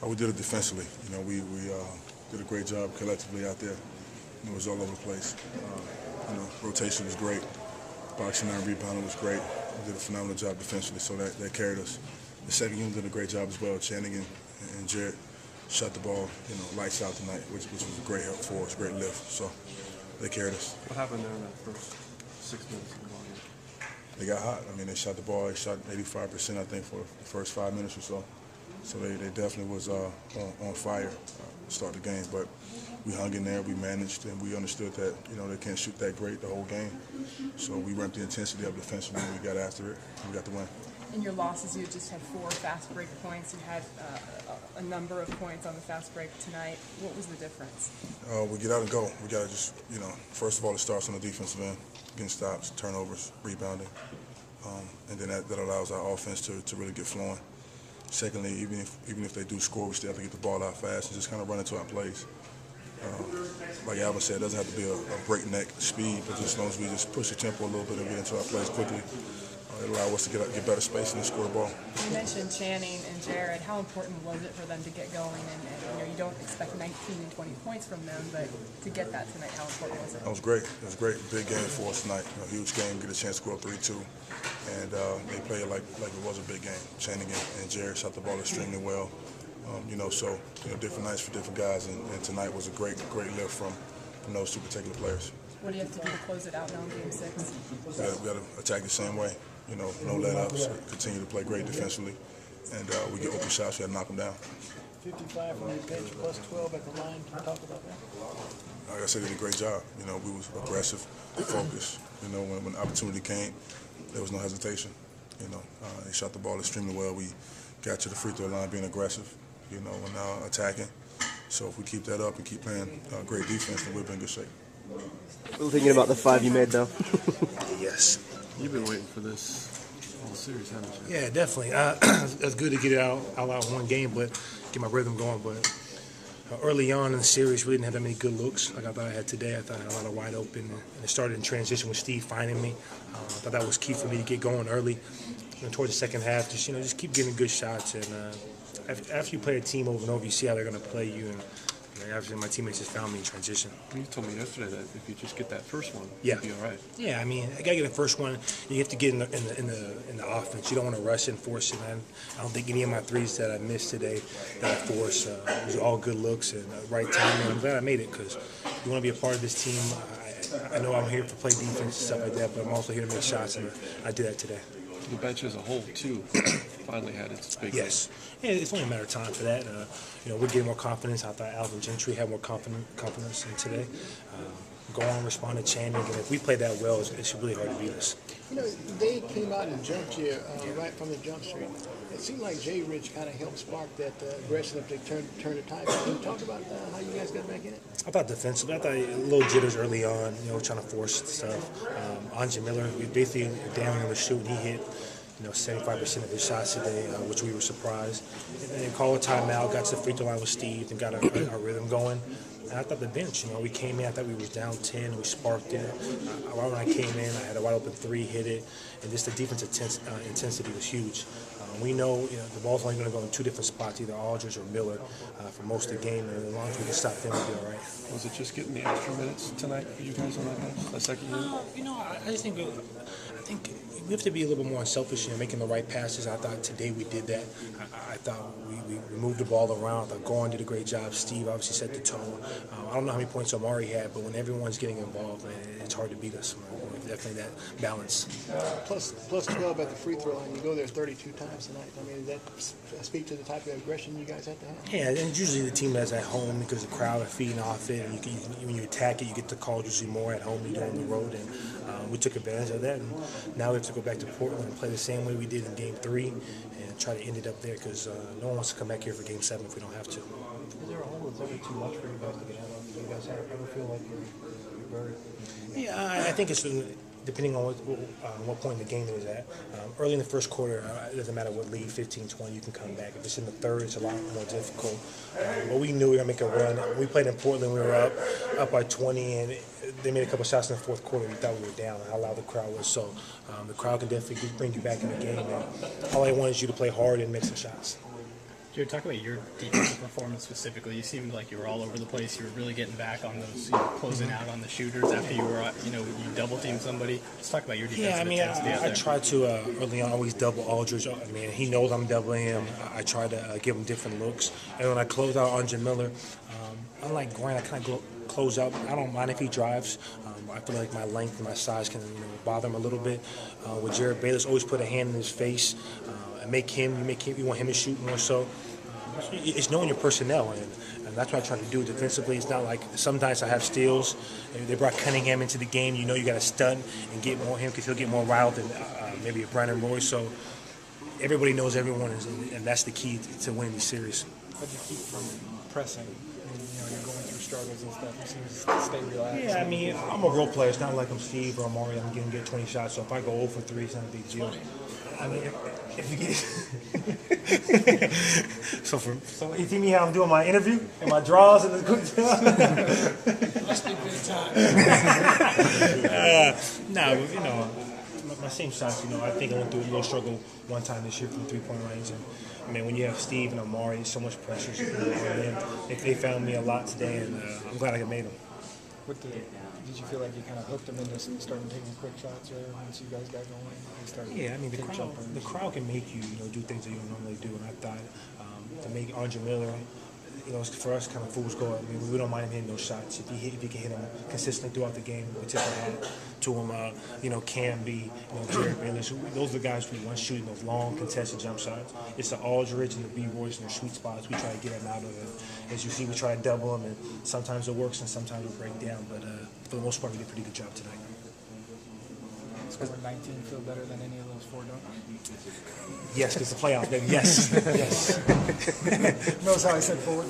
We did it defensively. You know, we did a great job collectively out there. It was all over the place. You know, rotation was great. Boxing and rebounding was great. We did a phenomenal job defensively, so that carried us. The second unit did a great job as well. Channing and Jared shot the ball, you know, lights out tonight, which was a great help for us, great lift. So they carried us. What happened there in that first 6 minutes of the ball game? They got hot. I mean, they shot the ball. They shot 85%, I think, for the first 5 minutes or so. So they definitely was on fire to start the game. But we hung in there, we managed, and we understood that, you know, they can't shoot that great the whole game. So we ramped the intensity up defensively, and we got after it, and we got the win. In your losses, you just had 4 fast break points. You had a number of points on the fast break tonight. What was the difference? We get out and go. We got to just, you know, first of all, it starts on the defensive end, getting stops, turnovers, rebounding, and then that allows our offense to really get flowing. Secondly, even if they do score, we still have to get the ball out fast and just kind of run into our plays. Like Alvin said, it doesn't have to be a breakneck speed, but just as long as we just push the tempo a little bit and get into our plays quickly, it allows us to get better spacing and score the ball. You mentioned Channing and Jared. How important was it for them to get going? And you know, you don't expect 19 and 20 points from them, but to get that tonight, how important was it? That was great. It was a great, big game for us tonight. A huge game, get a chance to go up 3-2. And they played it like it was a big game. Channing and Jared shot the ball extremely well. You know, so, you know, different nights for different guys, and tonight was a great lift from those two particular players. What do you have to do to close it out now in Game 6? We got to attack the same way. You know, no let-ups, continue to play great defensively, and we get open shots, we got to knock them down. 55 from the bench, plus 12 at the line. Can you talk about that? Like I said, they did a great job. You know, we was aggressive, focused. You know, when the opportunity came, there was no hesitation. You know, they shot the ball extremely well. We got to the free throw line being aggressive, you know, and now attacking. So if we keep that up and keep playing great defense, then we'll be in good shape. Still thinking about the 5 you made, though? Yes. You've been waiting for this all series, haven't you? Yeah, definitely. It's good to get it out one game, but get my rhythm going. But early on in the series, really didn't have that many good looks like I thought I had today. I thought I had a lot of wide open, and it started in transition with Steve finding me. I thought that was key for me to get going early. And towards the second half, just keep getting good shots. And after you play a team over and over, you see how they're going to play you. And obviously, my teammates just found me in transition. You told me yesterday that if you just get that first one, yeah, you'll be all right. Yeah, I mean, I gotta get the first one. You have to get in the offense. You don't want to rush and force it, man. I don't think any of my threes that I missed today that I forced was all good looks and right timing. I'm glad I made it because you want to be a part of this team. I know I'm here to play defense and stuff like that, but I'm also here to make shots, and I did that today. The bench as a whole, too, finally had its big yes. Yeah, it's only a matter of time for that. You know, we're getting more confidence. I thought Alvin Gentry had more confidence in today. Go on, respond to Channing, and if we play that well, it's really hard to beat us. You know, they came out and jumped you right from the jump street. It seemed like Jay Rich kind of helped spark that aggression if they turn the tide. Can you talk about how you guys got back in it? I thought defensively, I thought a little jitters early on, you know, trying to force stuff. Andre Miller, we basically daring him to shoot, and he hit, 75% of his shots today, which we were surprised. And then called a timeout, got to the free throw line with Steve, and got our rhythm going. And I thought the bench, we came in, I thought we were down 10, we sparked it. Right when I came in, I had a wide open 3, hit it, and just the defensive intensity was huge. We know, the ball's only going to go in 2 different spots, either Aldridge or Miller, for most of the game, and as long as we can stop them, we'll be all right. Was it just getting the extra minutes tonight for you guys on that bench, that second unit? I just think we have to be a little bit more unselfish in making the right passes. I thought today we did that. I thought we moved the ball around. I thought Goran did a great job. Steve obviously set the tone. I don't know how many points Amare had, but when everyone's getting involved, it's hard to beat us. Definitely that balance. Plus 12 at the free throw line. You go there 32 times tonight. I mean, does that speak to the type of aggression you guys have to have? Yeah, and it's usually the team that's at home because the crowd are feeding off it. And when you attack it, you get the call usually more at home than you do on the road. And we took advantage of that. And now we have to go back to Portland and play the same way we did in Game 3 and try to end it up there because no one wants to come back here for Game 7 if we don't have to. Is there a hole that's ever too much for you guys to get out of? Do you guys ever feel like you're buried? Yeah, I think it's depending on what point in the game it was at. Early in the first quarter, it doesn't matter what lead, 15, 20, you can come back. If it's in the third, it's a lot more difficult. But we knew we were going to make a run. We played in Portland, we were up by 20, and they made a couple shots in the fourth quarter. We thought we were down and how loud the crowd was. So the crowd can definitely bring you back in the game. And all I want is you to play hard and make some shots. Jared, talk about your defensive performance specifically. You seemed like you were all over the place. You were really getting back on those, closing out on the shooters after you were, you double teamed somebody. Let's talk about your defensive Yeah, I mean, intensity out I there. try to early on always double Aldridge. I mean, he knows I'm doubling him. I try to give him different looks. And when I close out on Miller, unlike Grant, I kind of close out. I don't mind if he drives. I feel like my length and my size can bother him a little bit. With Jared Bayless, always put a hand in his face and you want him to shoot more so. It's knowing your personnel, and that's what I try to do defensively. It's not like sometimes I have steals. They brought Cunningham into the game. You got to stun and get more him because he'll get more riled than maybe a Brandon Roy. So everybody knows everyone, and that's the key to winning these series. How'd you keep from pressing? You're going through struggles and stuff. You seem to stay relaxed. Yeah, I mean, I'm a role player. It's not like I'm Steve or Amare. I'm going to get 20 shots. So if I go 0 for 3, it's not a big deal. I mean, if you get so you see me how I'm doing my interview and my draws and the Must be good time. my same shots. I think I went through a little struggle one time this year from the 3-point range. And I mean, when you have Steve and Amari, so much pressure on them. They found me a lot today, and I'm glad I made them. Did you feel like you kind of hooked them into starting taking quick shots once you guys got going? Yeah, I mean, the crowd can make you, do things that you don't normally do. And I thought to make Andre Miller, for us kind of fool's gold. I mean, we don't mind him hitting those shots. If he can hit them consistently throughout the game, we tip our hat to him. Cam B, Jared Bayless. Those are the guys we want shooting those long contested jump shots. It's the Aldridge and the B-Royce and their sweet spots. We try to get them out of it. As you see, we try to double them, and sometimes it works and sometimes we break down. But for the most part, we did a pretty good job tonight. Scoring 19 feel better than any of those 4 dunks? Yes, because the playoff, baby. Yes, yes. Knows how I said forward.